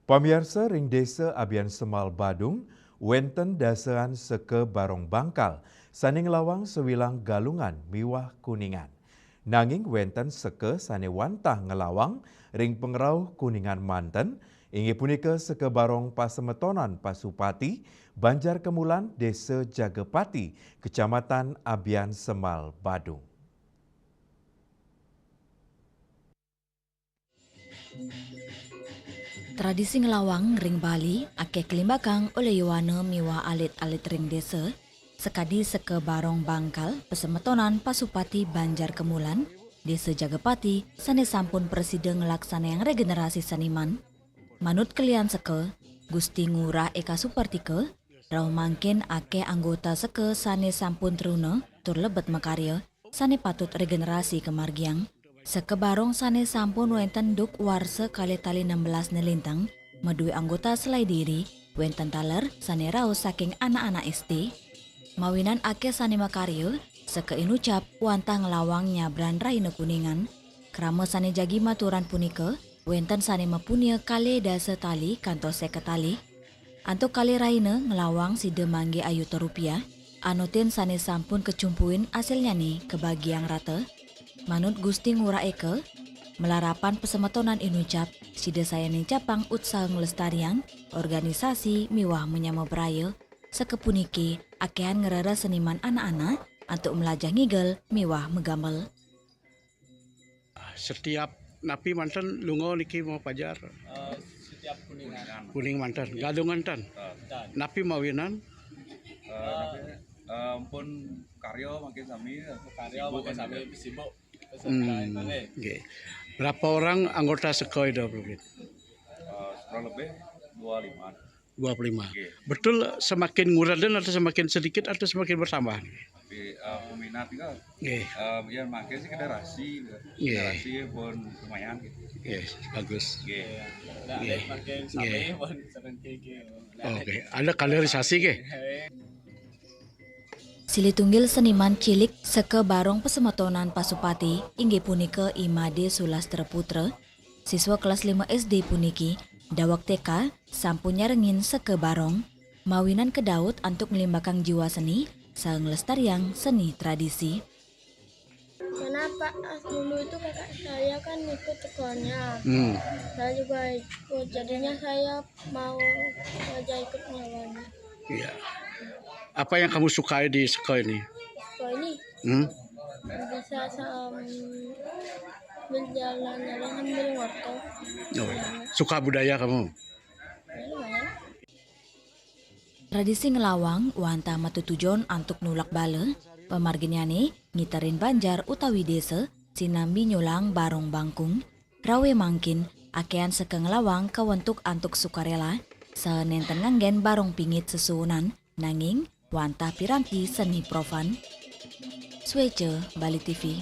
Pamirsa ring desa Abian Semal Badung, wenten dasean seke Barong Bangkal, saning lawang sewilang galungan miwah kuningan. Nanging wenten seke sane wantah ngelawang ring pengerau kuningan manten, ingi punika seke Barong Pasemetonan Pasupati, Banjar Kemulan Desa Jagepati, Kecamatan Abian Semal Badung. Tradisi ngelawang ring Bali ake kelimbakang oleh Yowana miwa alit-alit ring desa sekadi seke Barong Bangkal Pesemetonan Pasupati Banjar Kemulan Desa Jagepati sane sampun presiden ngelaksana yang regenerasi saniman manut kelian seke Gusti Ngurah Eka Supartike rau mangkin ake anggota seke sane sampun teruna tur lebet makarya sane patut regenerasi kemargiang. Sekebarong sane sampun wenten duk warse kali tali 16 nelintang, medui anggota selai diri, wenten taler sane raos saking anak-anak SD. Mawinan ake sane makaryo, seke inucap wantah ngelawang nyabran raine kuningan. Krama sane jagi maturan punike, wenten sane mepunia kale dasa tali kantor seket tali. Antuk kali raine ngelawang si demangge ayuto rupiah, anutin sane sampun kecumpuin hasilnya nih kebagian rata. Manut Gusti Ngurah Eke, melarapan pesemetonan inucap, sida saya ning capang utsal ngelestarian, organisasi miwah menyama beraya, sekepuniki akehan ngerara seniman anak-anak, untuk melajah ngigel miwah megambel. Setiap napi mantan lungo niki mau pajar. Setiap kuningan. Kuning mantan, gadungan tan. Napi mawinan. Pun karyo makin sami. Sibuk. Okay. Berapa orang anggota sekoi itu, Bro? Kurang lebih 25. 25. Okay. Betul semakin nguradan atau semakin sedikit atau semakin bertambah? Tapi peminat juga. Okay. Ya makin sih generasi. Yeah. Generasi pun lumayan gitu. Yes, bagus. Okay. Makin sami pun sering Oke, ada kaderisasi ke? Silitunggil seniman cilik seke Barong Pesemetonan Pasupati inggih punika Imade Sulastra Putra, siswa kelas 5 SD puniki, dawak TK sampun nyarengin seke Barong, mawinan ke Daud untuk ngelimbakang jiwa seni, sang lestariang seni tradisi. Karena Pak dulu itu kakak saya kan ikut sekolahnya, saya juga ikut, jadinya saya mau aja ikut nyawanya. Iya. Apa yang kamu sukai di sekolah ini? Sekolah ini bisa berjalan-jalan sambil wortel. Oh, iya. Suka budaya kamu? Ya, lumayan. Tradisi ngelawang wanta matutujon antuk nulak bale, pemarginyane ngiterin Banjar utawi desa sinambi nyulang Barong Bangkung, rawe mangkin akean seke ngelawang kawentuk antuk sukarela, senenten nganggen Barong pingit sesuunan, nanging wantah piranti seni profan. Swece Bali TV.